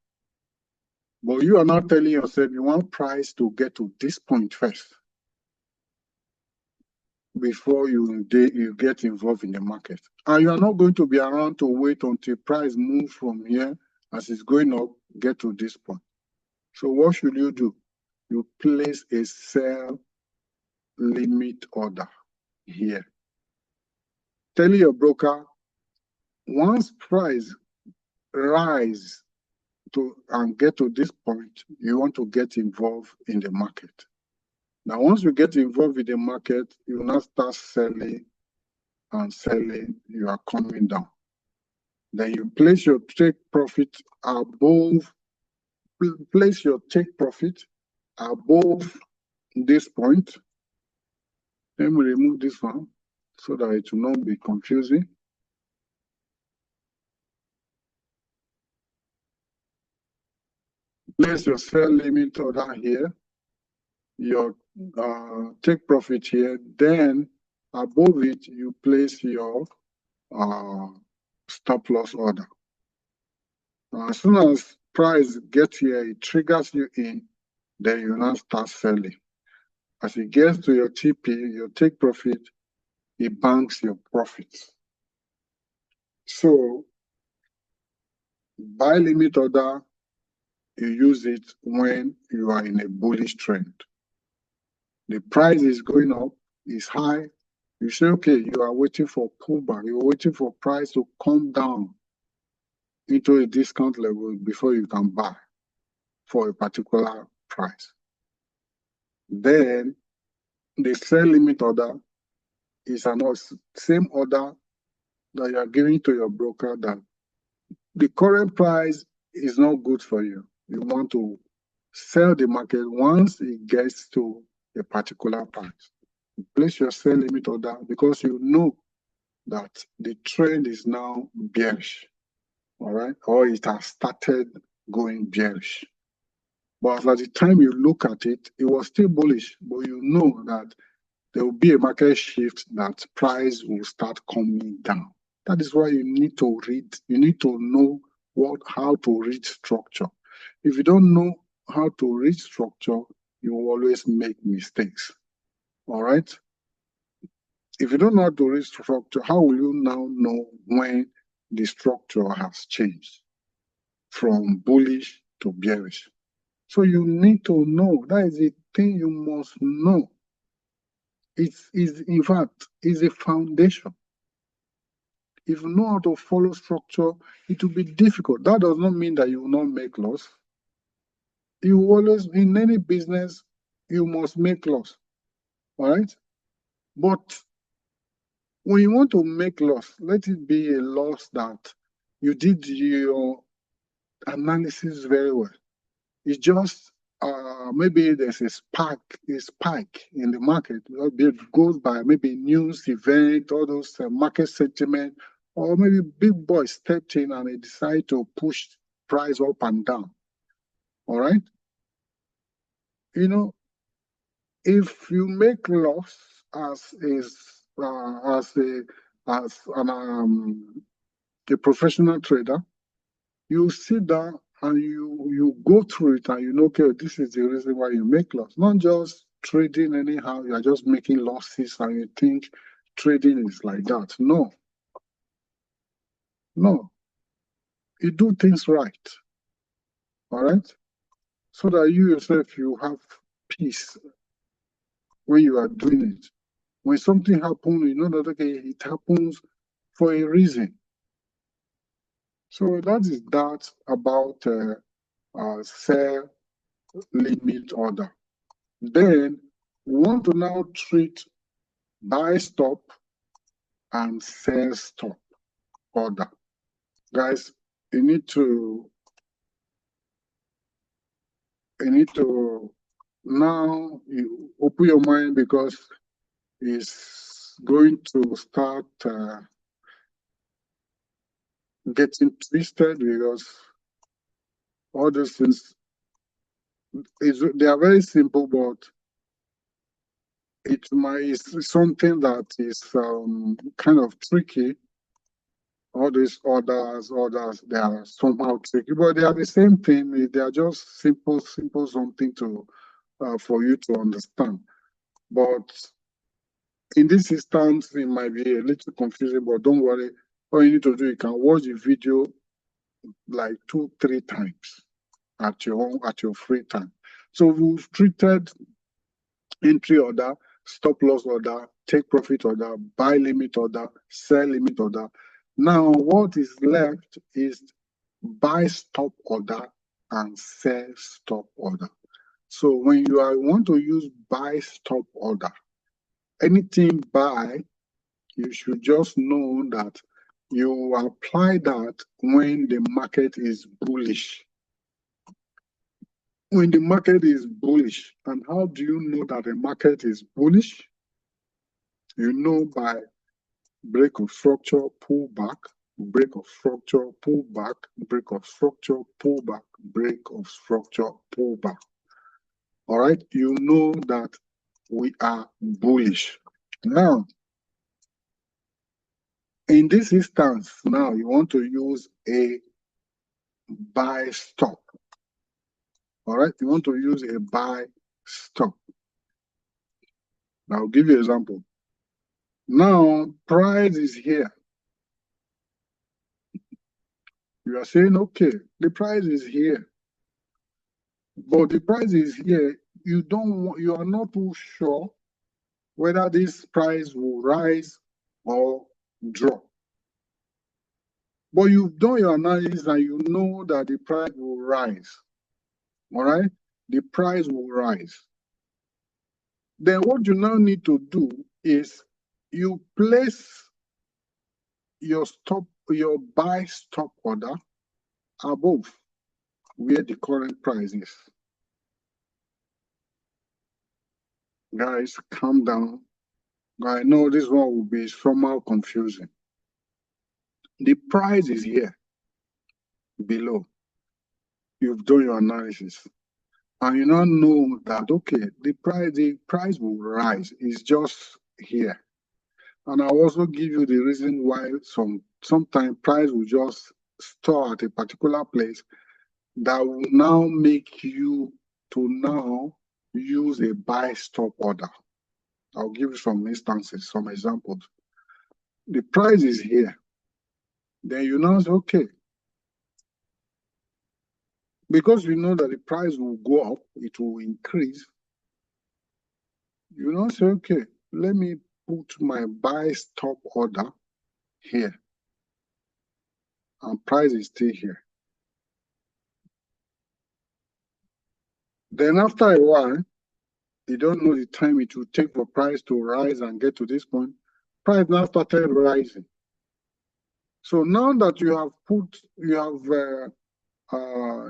But you are not telling yourself you want price to get to this point first before you get involved in the market. And you are not going to be around to wait until price moves from here as it's going up, get to this point. So what should you do? You place a sell limit order here. Tell your broker, once price rise and get to this point, you want to get involved in the market. Now, once you get involved in the market, you now start selling and selling, you are coming down. Then you place your take profit above, place your take profit above this point. Let me remove this one so that it will not be confusing. Place your sell limit order here, your take profit here, then above it, you place your stop loss order. As soon as price gets here, it triggers you in, then you now start selling. As it gets to your TP, your take profit, it banks your profits. So buy limit order, you use it when you are in a bullish trend. The price is going up, it's high. You say, okay, you are waiting for pullback. You're waiting for price to come down into a discount level before you can buy for a particular price. Then the sell limit order is another same order that you are giving to your broker that the current price is not good for you. You want to sell the market once it gets to a particular price. You place your sell limit order because you know that the trend is now bearish, all right? Or it has started going bearish. But at the time you look at it, it was still bullish, but you know that there will be a market shift that price will start coming down. That is why you need to read, you need to know how to read structure. If you don't know how to read structure, you will always make mistakes. All right? If you don't know how to read structure, how will you now know when the structure has changed from bullish to bearish? So you need to know. That is the thing you must know. In fact, it's a foundation. If you know how to follow structure, it will be difficult. That does not mean that you will not make loss. You always, in any business, you must make loss. All right? But when you want to make loss, let it be a loss that you did your analysis very well. It's just maybe there's a spike in the market. It goes by maybe news, event, all those market sentiment, or maybe big boys stepped in and they decide to push price up and down. All right? You know, if you make loss as a professional trader, you sit down and you go through it and you know, okay, this is the reason why you make loss. Not just trading anyhow, you're just making losses and you think trading is like that. No. No. You do things right. All right? So that you yourself, you have peace when you are doing it. When something happens, you know that, okay, it happens for a reason. So that is that about sell limit order. Then we want to now treat buy stop and sell stop order. Guys, you need to now you open your mind because it's going to start getting twisted because all those things they are very simple, but it's something that is kind of tricky. All these orders, they are somehow tricky, but they are the same thing. They are just simple something to for you to understand. But in this instance, it might be a little confusing, but don't worry. All you need to do, you can watch the video like 2-3 times at your free time. So we've treated entry order, stop loss order, take profit order, buy limit order, sell limit order. Now what is left is buy stop order and sell stop order. So when you want to use buy stop order, anything buy you should just know that you apply that when the market is bullish. When the market is bullish, and how do you know that the market is bullish? You know by break of structure, pull back, break of structure, pull back, break of structure, pull back, break of structure, pull back. All right, you know that we are bullish. Now, in this instance, now you want to use a buy stop. All right, you want to use a buy stop. I'll give you an example. Now, price is here. You are saying, okay, the price is here. But the price is here. You are not too sure whether this price will rise or drop. But you've done your analysis and you know that the price will rise. All right? The price will rise. Then what you now need to do is you place your buy stop order above where the current price is. Guys, calm down. I know this one will be somehow confusing. The price is here below. You've done your analysis. And you now know that, okay, the price will rise. It's just here. And I'll also give you the reason why sometimes price will just store at a particular place that will now make you to now use a buy stop order. I'll give you some instances, some examples. The price is here. Then you now say, okay, because you know that the price will go up, it will increase. You now say, okay, let me put my buy stop order here. And price is still here. Then after a while, you don't know the time it will take for price to rise and get to this point. Price now started rising. So now that you have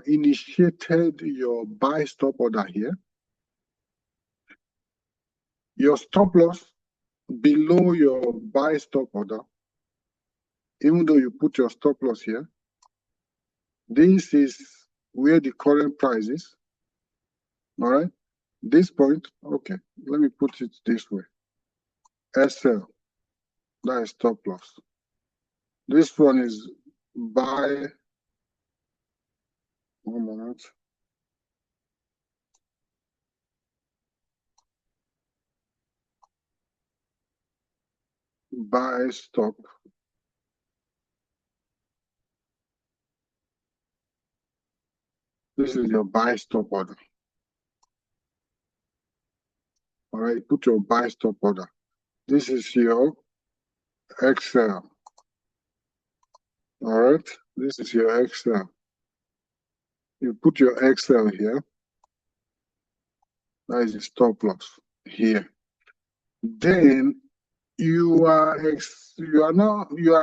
initiated your buy stop order here, your stop loss below your buy stop order, even though you put your stop loss here, this is where the current price is. All right, this point, okay, let me put it this way. SL, that is stop loss. This one is buy, 1 minute. Buy stop. This is your buy stop order. All right, put your buy stop order. This is your XL. All right, this is your XL. You put your XL here. That is the stop loss here. Then you are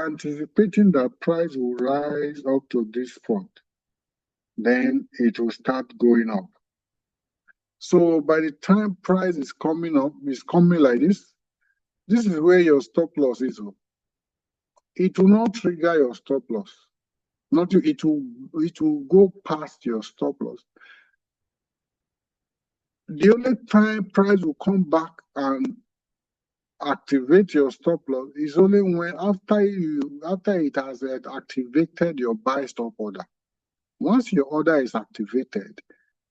anticipating that price will rise up to this point. Then it will start going up. So by the time price is coming up, it's coming like this. This is where your stop loss is. It will not trigger your stop loss. It will go past your stop loss. The only time price will come back and activate your stop loss is only when after it has activated your buy stop order. Once your order is activated,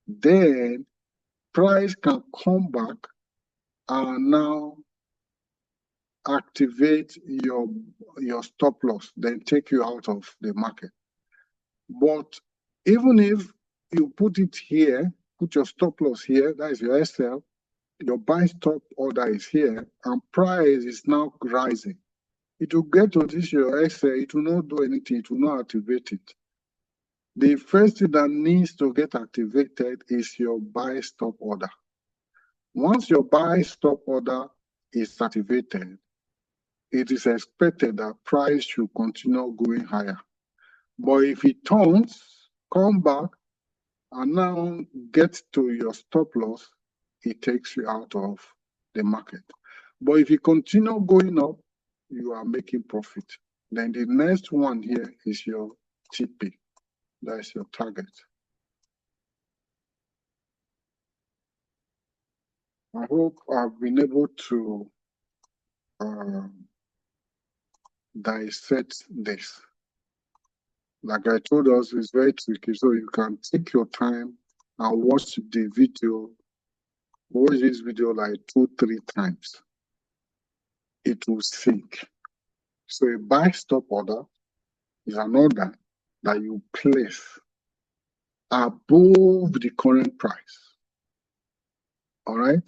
then price can come back and now activate your stop loss, then take you out of the market. But even if you put it here, put your stop loss here, that is your SL, your buy stop order is here, and price is now rising. It will get to this your SL, it will not do anything, it will not activate it. The first thing that needs to get activated is your buy stop order. Once your buy stop order is activated, it is expected that price should continue going higher. But if it turns, come back, and now get to your stop loss, it takes you out of the market. But if you continue going up, you are making profit. Then the next one here is your TP. That's your target. I hope I've been able to dissect this. Like I told us, it's very tricky. So you can take your time and watch the video. Watch this video like 2-3 times. It will sink. So a buy stop order is an order that you place above the current price. All right?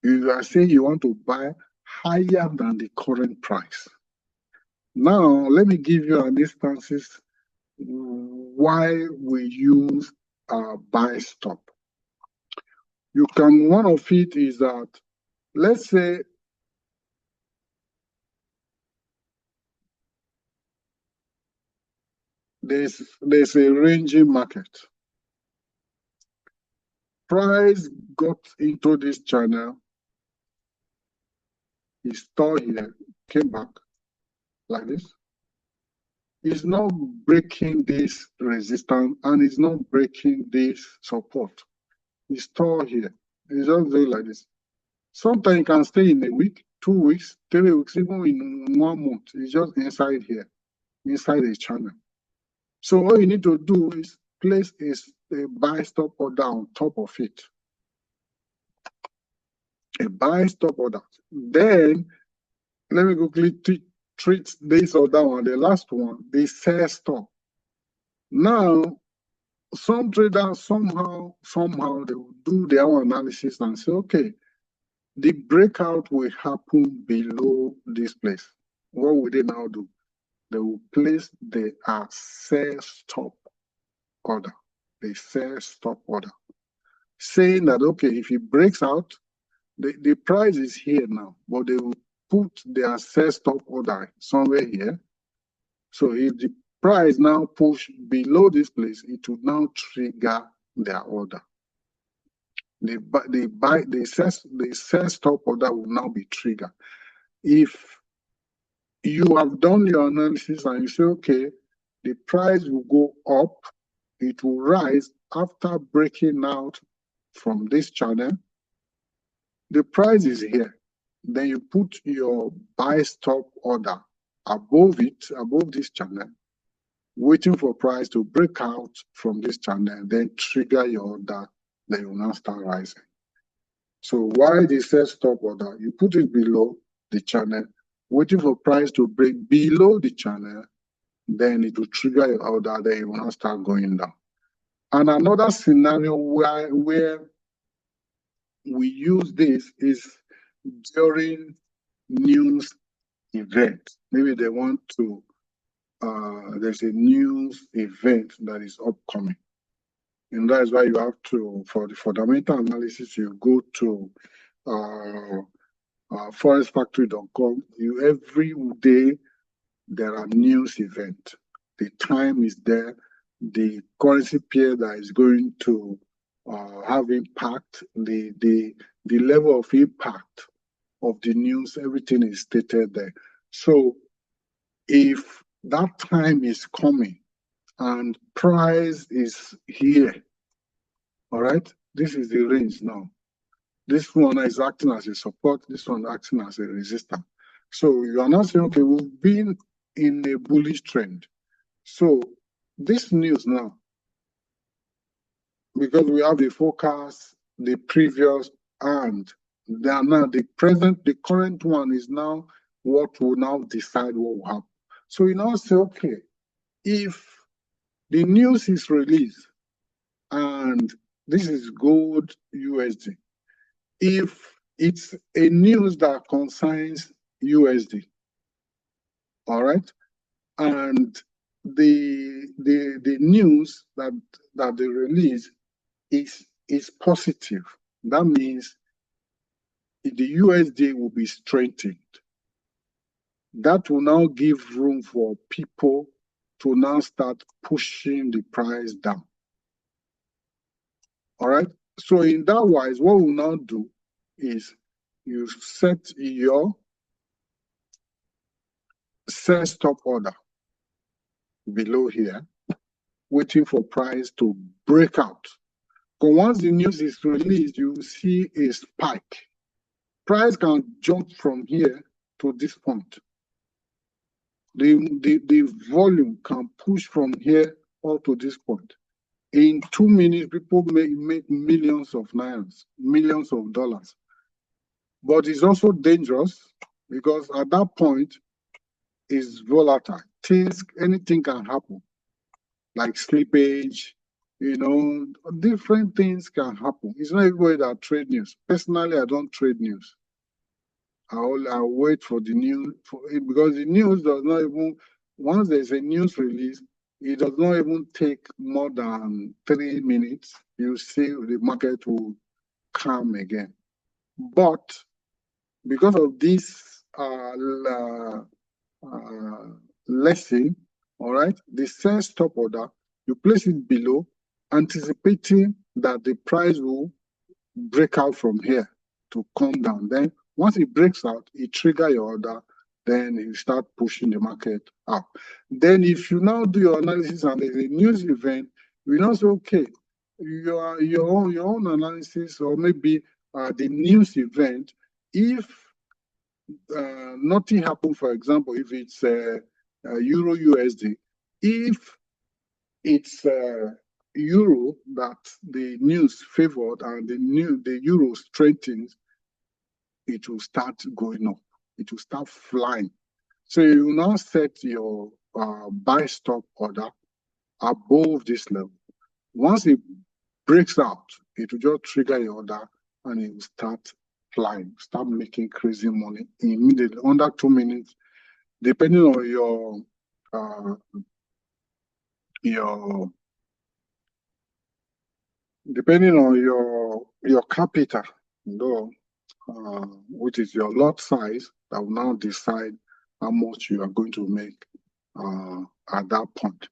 You are saying you want to buy higher than the current price. Now, let me give you an instances why we use a buy stop. One of it is that, let's say, there's a ranging market. Price got into this channel, he stalled here, came back like this. It's not breaking this resistance and it's not breaking this support. It's stalled here. It's just doing like this. Sometimes it can stay in a week, 2 weeks, 3 weeks, even in 1 month. It's just inside here, inside the channel. So all you need to do is place a buy stop order on top of it. A buy stop order. Then let me quickly treat this or that one. The last one, the sell stop. Now, some traders somehow they will do their own analysis and say, okay, the breakout will happen below this place. What will they now do? They will place the sell stop order. The sell stop order. Saying that, okay, if it breaks out, the price is here now, but they will put their sell stop order somewhere here. So if the price now push below this place, it will now trigger their order. The sell stop order will now be triggered. If you have done your analysis and you say, okay, the price will go up, it will rise after breaking out from this channel. The price is here. Then you put your buy stop order above it, above this channel, waiting for price to break out from this channel, then trigger your order, then you will now start rising. So why the sell stop order? You put it below the channel, waiting for price to break below the channel, then it will trigger your order, then you will now start going down. And another scenario where we use this is during news event. Maybe they want to, there's a news event that is upcoming. And that's why you have to, for the fundamental analysis, you go to forexfactory.com. Every day there are news events. The time is there. The currency pair that is going to have impact, the level of impact of the news, everything is stated there. So if that time is coming and price is here, all right, this is the range now. This one is acting as a support, this one acting as a resistance. So you are not saying, okay, we've been in a bullish trend. So this news now, because we have the forecast, the previous, and now the current one is now what will now decide what will happen. So you now say, okay, if the news is released, and this is gold USD, if it's a news that concerns USD, all right, and the news that they release is positive, that means the USD will be strengthened. that will now give room for people to now start pushing the price down. All right. So in that wise, what we'll now do is you set your sell stop order below here, waiting for price to break out. Because once the news is released, you will see a spike. Price can jump from here to this point. The volume can push from here up to this point. In 2 minutes, people may make millions of nairas, millions of dollars. But it's also dangerous because at that point, it's volatile. Anything can happen, like slippage, different things can happen. It's not everybody that trade news. Personally, I don't trade news. I'll wait for the news because the news does not even, once there's a news release, it does not even take more than 3 minutes. You see the market will calm again. But because of this lesson, all right, the sell stop order, you place it below, anticipating that the price will break out from here to come down. Then once it breaks out, it triggers your order, then you start pushing the market up. Then if you now do your analysis and there's a news event, you now say, okay, your own analysis, or maybe the news event, if nothing happened, for example, if it's Euro USD, if it's Euro that the news favored and the Euro strengthens, it will start going up. It will start flying. So you now set your buy stop order above this level. Once it breaks out, it will just trigger your order and it will start flying, start making crazy money immediately under 2 minutes, depending on your capital, which is your lot size, that will now decide how much you are going to make at that point.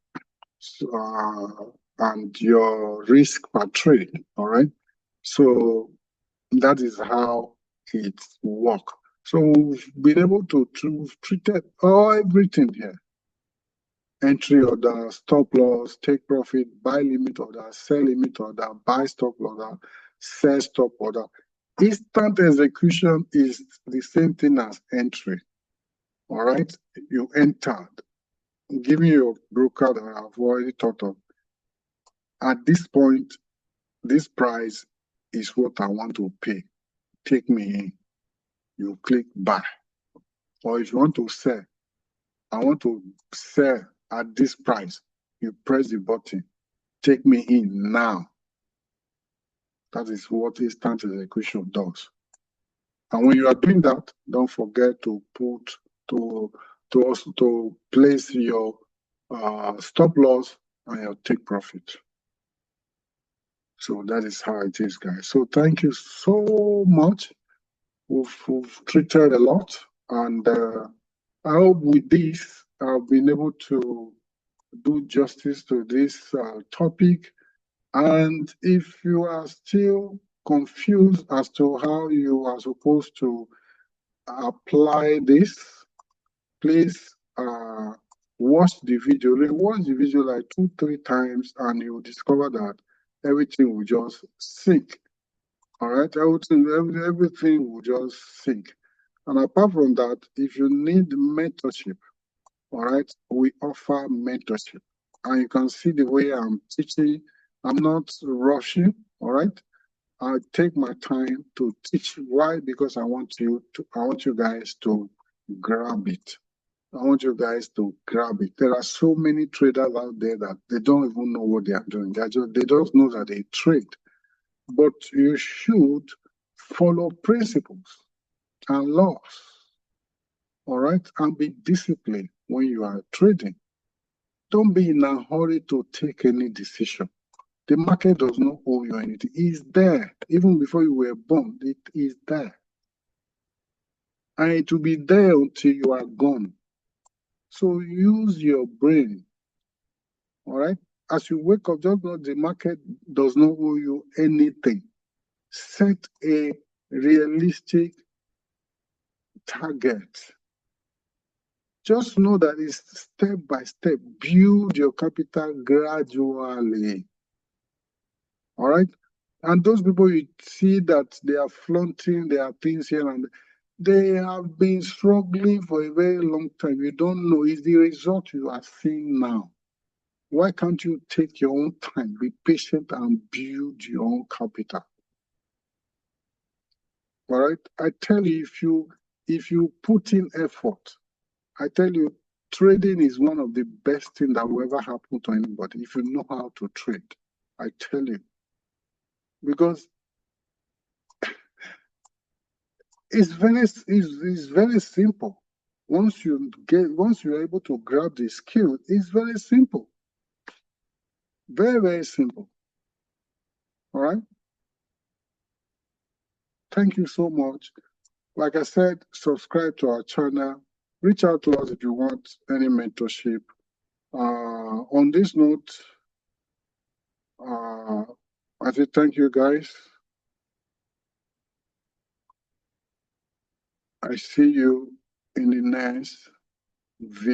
So, and your risk per trade, all right? So that is how it works. So we've been able to treat everything here. Entry order, stop loss, take profit, buy limit order, sell limit order, buy stop order, sell stop order. Instant execution is the same thing as entry. All right, you entered. Give me your broker that I've already thought of. At this point, this price is what I want to pay. Take me in. You click buy. Or if you want to sell, I want to sell at this price. You press the button. Take me in now. That is what instant execution does. And when you are doing that, don't forget to place your stop loss and your take profit. So that is how it is, guys. So thank you so much. We've treated a lot, and I hope with this I've been able to do justice to this topic. And if you are still confused as to how you are supposed to apply this, please watch the video, rewatch the video like 2-3 times, and you'll discover that everything will just sink. All right, everything will just sink. And apart from that, if you need mentorship, all right, we offer mentorship. And you can see the way I'm teaching. I'm not rushing, all right? I take my time to teach. Why? Because I want you guys to grab it. I want you guys to grab it. There are so many traders out there that they don't even know what they are doing. They just know that they trade. But you should follow principles and laws, all right? And be disciplined when you are trading. Don't be in a hurry to take any decision. The market does not owe you anything. It's there. Even before you were born, it is there. And it will be there until you are gone. So use your brain. All right. As you wake up, just know the market does not owe you anything. Set a realistic target. Just know that it's step by step. Build your capital gradually. All right. And those people you see that they are flaunting their things here and they have been struggling for a very long time. You don't know. It's the result you are seeing now. Why can't you take your own time, be patient, and build your own capital? All right. I tell you, if you put in effort, I tell you, trading is one of the best things that will ever happen to anybody if you know how to trade. I tell you, because it's very simple. Once you're able to grab the skill, it's very simple. Very, very simple. All right. Thank you so much. Like I said, subscribe to our channel. Reach out to us if you want any mentorship. On this note, I say thank you guys. I see you in the next video.